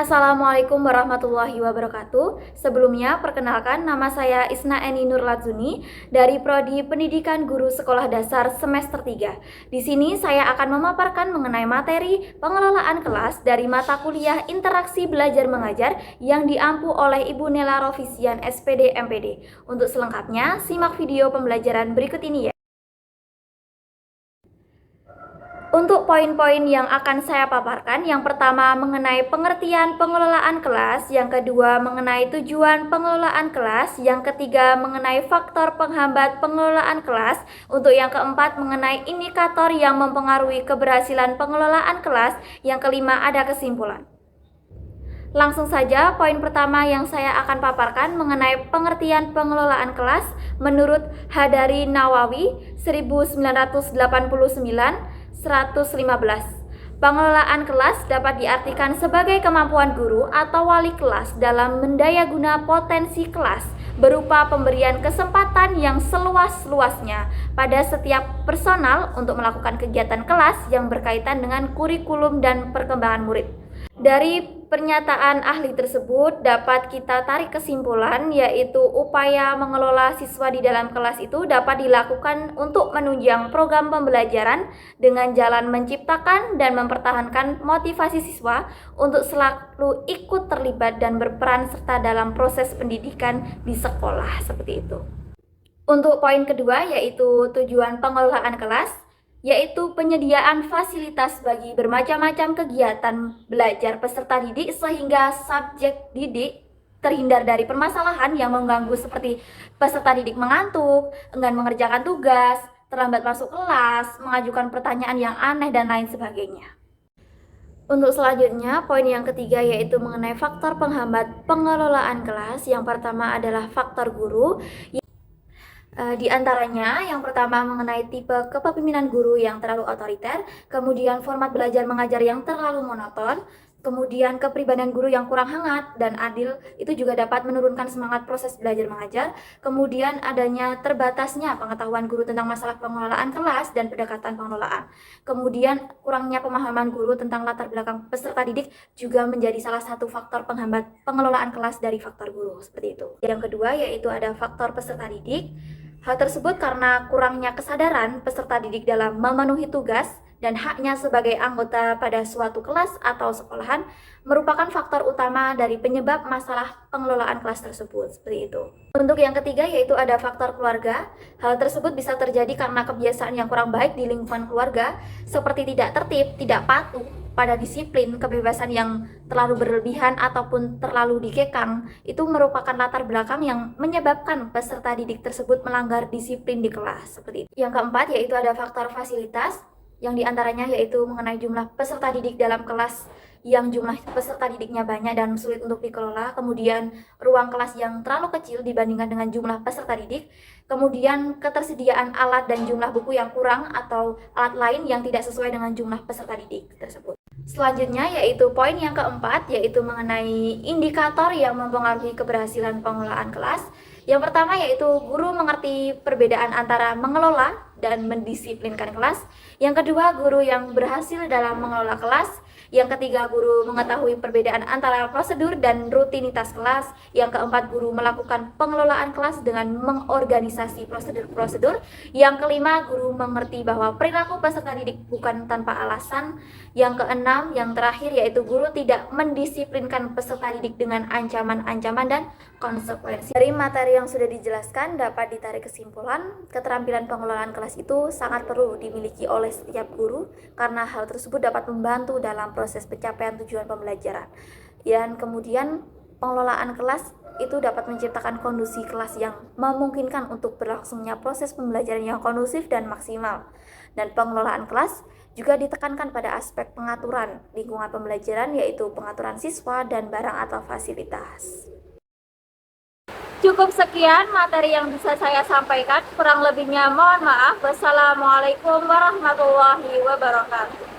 Assalamualaikum warahmatullahi wabarakatuh. Sebelumnya, perkenalkan nama saya Isna Eni Nurladzuni dari Prodi Pendidikan Guru Sekolah Dasar semester 3. Di sini saya akan memaparkan mengenai materi pengelolaan kelas dari mata kuliah Interaksi Belajar Mengajar yang diampu oleh Ibu Nela Rovisian SPD MPD. Untuk selengkapnya, simak video pembelajaran berikut ini ya. Untuk poin-poin yang akan saya paparkan, yang pertama mengenai pengertian pengelolaan kelas, yang kedua mengenai tujuan pengelolaan kelas, yang ketiga mengenai faktor penghambat pengelolaan kelas, untuk yang keempat mengenai indikator yang mempengaruhi keberhasilan pengelolaan kelas, yang kelima ada kesimpulan. Langsung saja, poin pertama yang saya akan paparkan mengenai pengertian pengelolaan kelas menurut Hadari Nawawi 1989-115. Pengelolaan kelas dapat diartikan sebagai kemampuan guru atau wali kelas dalam mendayaguna potensi kelas berupa pemberian kesempatan yang seluas-luasnya pada setiap personal untuk melakukan kegiatan kelas yang berkaitan dengan kurikulum dan perkembangan murid. Dari pernyataan ahli tersebut dapat kita tarik kesimpulan, yaitu upaya mengelola siswa di dalam kelas itu dapat dilakukan untuk menunjang program pembelajaran dengan jalan menciptakan dan mempertahankan motivasi siswa untuk selalu ikut terlibat dan berperan serta dalam proses pendidikan di sekolah, seperti itu. Untuk poin kedua, yaitu tujuan pengelolaan kelas, yaitu penyediaan fasilitas bagi bermacam-macam kegiatan belajar peserta didik sehingga subjek didik terhindar dari permasalahan yang mengganggu seperti peserta didik mengantuk, enggan mengerjakan tugas, terlambat masuk kelas, mengajukan pertanyaan yang aneh, dan lain sebagainya. Untuk selanjutnya, poin yang ketiga yaitu mengenai faktor penghambat pengelolaan kelas. Yang pertama adalah faktor guru. Di antaranya, yang pertama mengenai tipe kepemimpinan guru yang terlalu otoriter, kemudian format belajar mengajar yang terlalu monoton, kemudian kepribadian guru yang kurang hangat dan adil, itu juga dapat menurunkan semangat proses belajar mengajar. Kemudian adanya terbatasnya pengetahuan guru tentang masalah pengelolaan kelas dan pendekatan pengelolaan. Kemudian kurangnya pemahaman guru tentang latar belakang peserta didik juga menjadi salah satu faktor penghambat pengelolaan kelas dari faktor guru, seperti itu. Yang kedua yaitu ada faktor peserta didik. Hal tersebut karena kurangnya kesadaran peserta didik dalam memenuhi tugas dan haknya sebagai anggota pada suatu kelas atau sekolahan merupakan faktor utama dari penyebab masalah pengelolaan kelas tersebut, seperti itu. Untuk yang ketiga yaitu ada faktor keluarga. Hal tersebut bisa terjadi karena kebiasaan yang kurang baik di lingkungan keluarga, seperti tidak tertib, tidak patuh pada disiplin, kebebasan yang terlalu berlebihan ataupun terlalu dikekang, itu merupakan latar belakang yang menyebabkan peserta didik tersebut melanggar disiplin di kelas, seperti itu. Yang keempat yaitu ada faktor fasilitas, yang diantaranya yaitu mengenai jumlah peserta didik dalam kelas yang jumlah peserta didiknya banyak dan sulit untuk dikelola, kemudian ruang kelas yang terlalu kecil dibandingkan dengan jumlah peserta didik, kemudian ketersediaan alat dan jumlah buku yang kurang atau alat lain yang tidak sesuai dengan jumlah peserta didik tersebut. Selanjutnya yaitu poin yang keempat, yaitu mengenai indikator yang mempengaruhi keberhasilan pengelolaan kelas. Yang pertama yaitu guru mengerti perbedaan antara mengelola dan mendisiplinkan kelas. Yang kedua, guru yang berhasil dalam mengelola kelas. Yang ketiga, guru mengetahui perbedaan antara prosedur dan rutinitas kelas. Yang keempat, guru melakukan pengelolaan kelas dengan mengorganisasi prosedur-prosedur. Yang kelima, guru mengerti bahwa perilaku peserta didik bukan tanpa alasan. Yang keenam, yang terakhir yaitu guru tidak mendisiplinkan peserta didik dengan ancaman-ancaman dan konsekuensi. Dari materi yang sudah dijelaskan dapat ditarik kesimpulan, keterampilan pengelolaan kelas itu sangat perlu dimiliki oleh setiap guru karena hal tersebut dapat membantu dalam proses pencapaian tujuan pembelajaran. Dan kemudian pengelolaan kelas itu dapat menciptakan kondisi kelas yang memungkinkan untuk berlangsungnya proses pembelajaran yang kondusif dan maksimal. Dan pengelolaan kelas juga ditekankan pada aspek pengaturan lingkungan pembelajaran, yaitu pengaturan siswa dan barang atau fasilitas. Cukup sekian materi yang bisa saya sampaikan, kurang lebihnya mohon maaf. Wassalamualaikum warahmatullahi wabarakatuh.